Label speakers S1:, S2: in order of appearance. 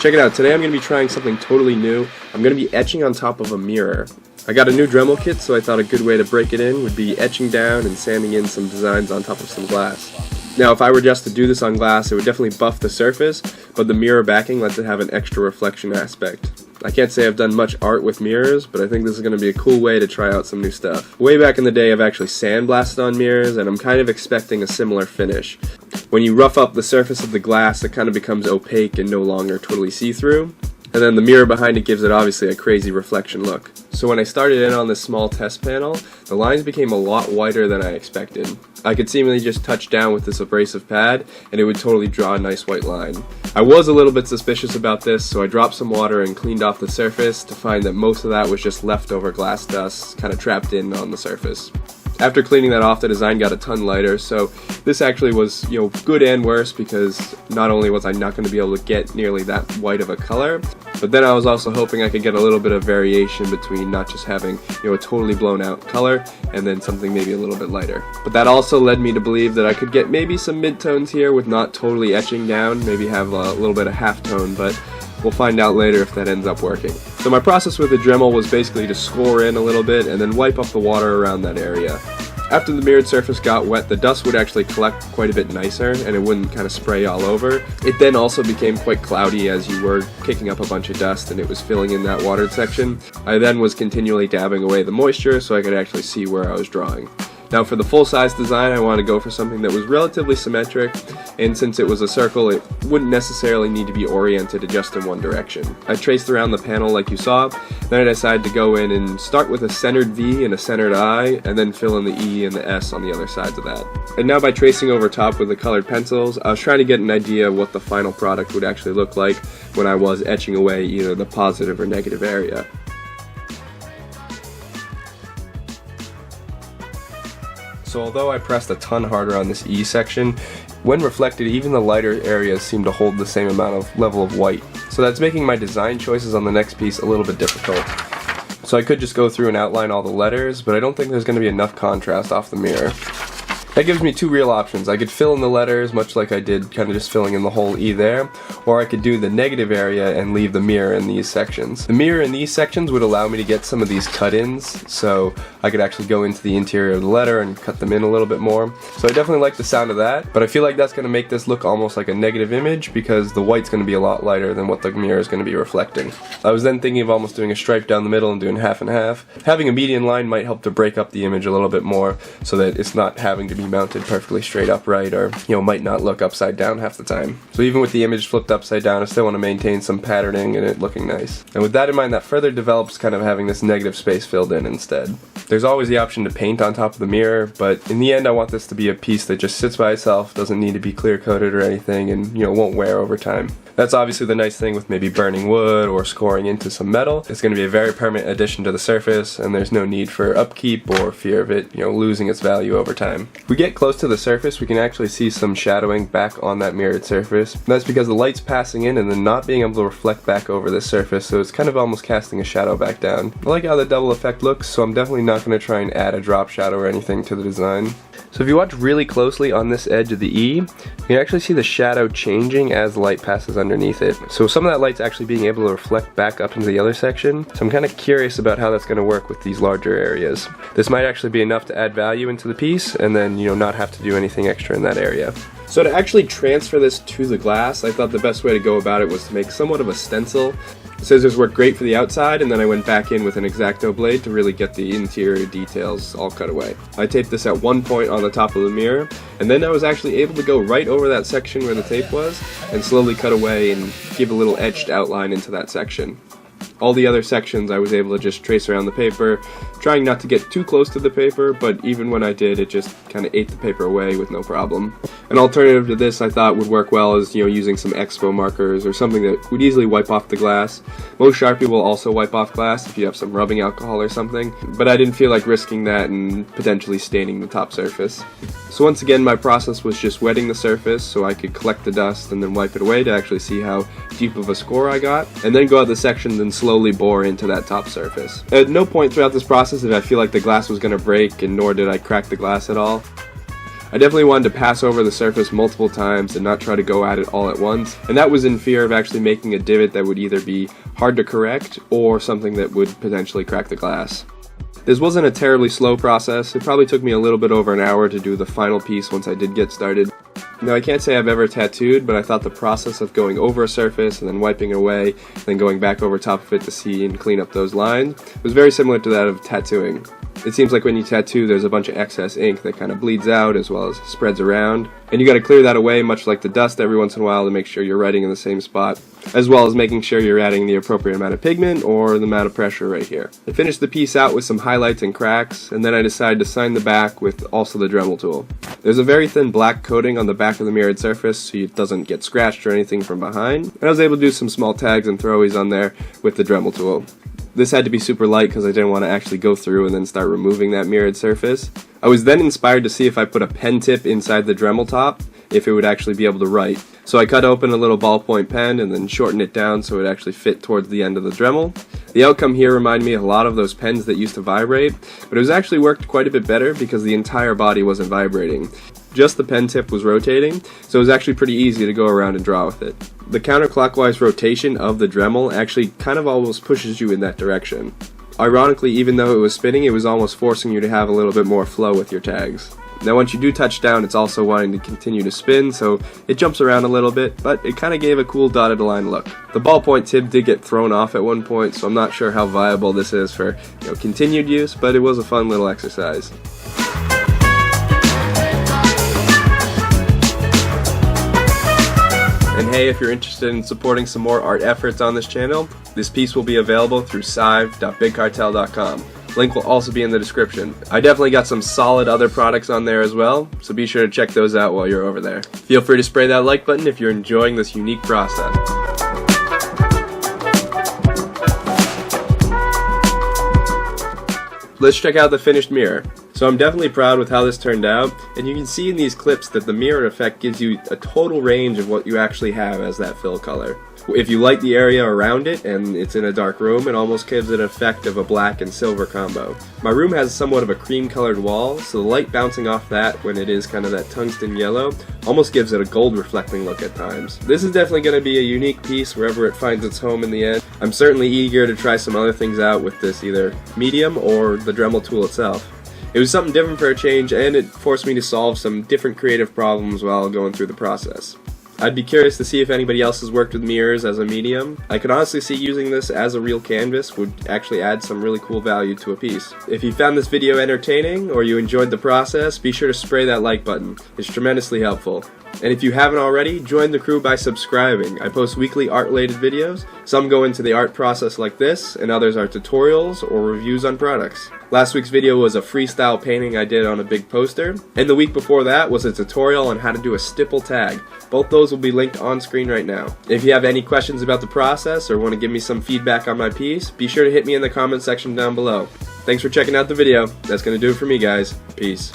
S1: Check it out, today I'm going to be trying something totally new. I'm going to be etching on top of a mirror. I got a new Dremel kit, so I thought a good way to break it in would be etching down and sanding in some designs on top of some glass. Now if I were just to do this on glass, it would definitely buff the surface, but the mirror backing lets it have an extra reflection aspect. I can't say I've done much art with mirrors, but I think this is going to be a cool way to try out some new stuff. Way back in the day I've actually sandblasted on mirrors, and I'm kind of expecting a similar finish. When you rough up the surface of the glass, it kind of becomes opaque and no longer totally see-through. And then the mirror behind it gives it obviously a crazy reflection look. So when I started in on this small test panel, the lines became a lot whiter than I expected. I could seemingly just touch down with this abrasive pad and it would totally draw a nice white line. I was a little bit suspicious about this, so I dropped some water and cleaned off the surface to find that most of that was just leftover glass dust kind of trapped in on the surface. After cleaning that off, the design got a ton lighter, so this actually was, good and worse, because not only was I not going to be able to get nearly that white of a color, but then I was also hoping I could get a little bit of variation between not just having, a totally blown out color and then something maybe a little bit lighter. But that also led me to believe that I could get maybe some midtones here with not totally etching down, maybe have a little bit of halftone, but we'll find out later if that ends up working. So my process with the Dremel was basically to score in a little bit and then wipe up the water around that area. After the mirrored surface got wet, the dust would actually collect quite a bit nicer and it wouldn't kind of spray all over. It then also became quite cloudy as you were kicking up a bunch of dust and it was filling in that watered section. I then was continually dabbing away the moisture so I could actually see where I was drawing. Now for the full-size design, I wanted to go for something that was relatively symmetric, and since it was a circle, it wouldn't necessarily need to be oriented just in one direction. I traced around the panel like you saw, then I decided to go in and start with a centered V and a centered I, and then fill in the E and the S on the other sides of that. And now by tracing over top with the colored pencils, I was trying to get an idea of what the final product would actually look like when I was etching away either the positive or negative area. So although I pressed a ton harder on this E section, when reflected even the lighter areas seem to hold the same amount of level of white. So that's making my design choices on the next piece a little bit difficult. So I could just go through and outline all the letters, but I don't think there's going to be enough contrast off the mirror. That gives me two real options. I could fill in the letters, much like I did kind of just filling in the whole E there, or I could do the negative area and leave the mirror in these sections. The mirror in these sections would allow me to get some of these cut-ins, so I could actually go into the interior of the letter and cut them in a little bit more. So I definitely like the sound of that, but I feel like that's going to make this look almost like a negative image because the white's going to be a lot lighter than what the mirror is going to be reflecting. I was then thinking of almost doing a stripe down the middle and doing half and half. Having a median line might help to break up the image a little bit more so that it's not having to be mounted perfectly straight upright, or might not look upside down half the time. So even with the image flipped upside down, I still want to maintain some patterning and it looking nice. And with that in mind, that further develops kind of having this negative space filled in instead. There's always the option to paint on top of the mirror, but in the end I want this to be a piece that just sits by itself, doesn't need to be clear coated or anything, and won't wear over time. That's obviously the nice thing with maybe burning wood or scoring into some metal. It's going to be a very permanent addition to the surface, and there's no need for upkeep or fear of it, losing its value over time. If we get close to the surface, we can actually see some shadowing back on that mirrored surface. And that's because the light's passing in and then not being able to reflect back over this surface, so it's kind of almost casting a shadow back down. I like how the double effect looks, so I'm definitely not going to try and add a drop shadow or anything to the design. So if you watch really closely on this edge of the E, you can actually see the shadow changing as the light passes underneath it. So some of that light's actually being able to reflect back up into the other section. So I'm kind of curious about how that's going to work with these larger areas. This might actually be enough to add value into the piece and then, not have to do anything extra in that area. So to actually transfer this to the glass, I thought the best way to go about it was to make somewhat of a stencil. Scissors worked great for the outside, and then I went back in with an X-Acto blade to really get the interior details all cut away. I taped this at one point on the top of the mirror, and then I was actually able to go right over that section where the tape was and slowly cut away and give a little etched outline into that section. All the other sections I was able to just trace around the paper, trying not to get too close to the paper, but even when I did, it just kind of ate the paper away with no problem. An alternative to this I thought would work well is, using some expo markers or something that would easily wipe off the glass. Most Sharpie will also wipe off glass if you have some rubbing alcohol or something, but I didn't feel like risking that and potentially staining the top surface. So once again, my process was just wetting the surface so I could collect the dust and then wipe it away to actually see how deep of a score I got, and then go out the sections and slowly bore into that top surface. At no point throughout this process did I feel like the glass was going to break, and nor did I crack the glass at all. I definitely wanted to pass over the surface multiple times and not try to go at it all at once, and that was in fear of actually making a divot that would either be hard to correct or something that would potentially crack the glass. This wasn't a terribly slow process. It probably took me a little bit over an hour to do the final piece once I did get started. Now, I can't say I've ever tattooed, but I thought the process of going over a surface and then wiping it away, and then going back over top of it to see and clean up those lines was very similar to that of tattooing. It seems like when you tattoo, there's a bunch of excess ink that kind of bleeds out as well as spreads around, and you got to clear that away, much like the dust, every once in a while to make sure you're writing in the same spot, as well as making sure you're adding the appropriate amount of pigment or the amount of pressure right here. I finished the piece out with some highlights and cracks, and then I decided to sign the back with also the Dremel tool. There's a very thin black coating on the back of the mirrored surface so it doesn't get scratched or anything from behind, and I was able to do some small tags and throwaways on there with the Dremel tool. This had to be super light because I didn't want to actually go through and then start removing that mirrored surface. I was then inspired to see if I put a pen tip inside the Dremel top, if it would actually be able to write. So I cut open a little ballpoint pen and then shortened it down so it actually fit towards the end of the Dremel. The outcome here reminded me a lot of those pens that used to vibrate, but it was actually worked quite a bit better because the entire body wasn't vibrating. Just the pen tip was rotating, so it was actually pretty easy to go around and draw with it. The counterclockwise rotation of the Dremel actually kind of almost pushes you in that direction. Ironically, even though it was spinning, it was almost forcing you to have a little bit more flow with your tags. Now once you do touch down, it's also wanting to continue to spin, so it jumps around a little bit, but it kind of gave a cool dotted line look. The ballpoint tip did get thrown off at one point, so I'm not sure how viable this is for continued use, but it was a fun little exercise. And hey, if you're interested in supporting some more art efforts on this channel, this piece will be available through SIVE.bigcartel.com. Link will also be in the description. I definitely got some solid other products on there as well, so be sure to check those out while you're over there. Feel free to spray that like button if you're enjoying this unique process. Let's check out the finished mirror. So I'm definitely proud with how this turned out, and you can see in these clips that the mirror effect gives you a total range of what you actually have as that fill color. If you light the area around it and it's in a dark room, it almost gives it an effect of a black and silver combo. My room has somewhat of a cream colored wall, so the light bouncing off that when it is kind of that tungsten yellow almost gives it a gold reflecting look at times. This is definitely going to be a unique piece wherever it finds its home in the end. I'm certainly eager to try some other things out with this, either medium or the Dremel tool itself. It was something different for a change, and it forced me to solve some different creative problems while going through the process. I'd be curious to see if anybody else has worked with mirrors as a medium. I could honestly see using this as a real canvas would actually add some really cool value to a piece. If you found this video entertaining or you enjoyed the process, be sure to spray that like button. It's tremendously helpful. And if you haven't already, join the crew by subscribing. I post weekly art-related videos. Some go into the art process like this, and others are tutorials or reviews on products. Last week's video was a freestyle painting I did on a big poster, and the week before that was a tutorial on how to do a stipple tag. Both those will be linked on screen right now. If you have any questions about the process or want to give me some feedback on my piece, be sure to hit me in the comment section down below. Thanks for checking out the video. That's going to do it for me, guys. Peace.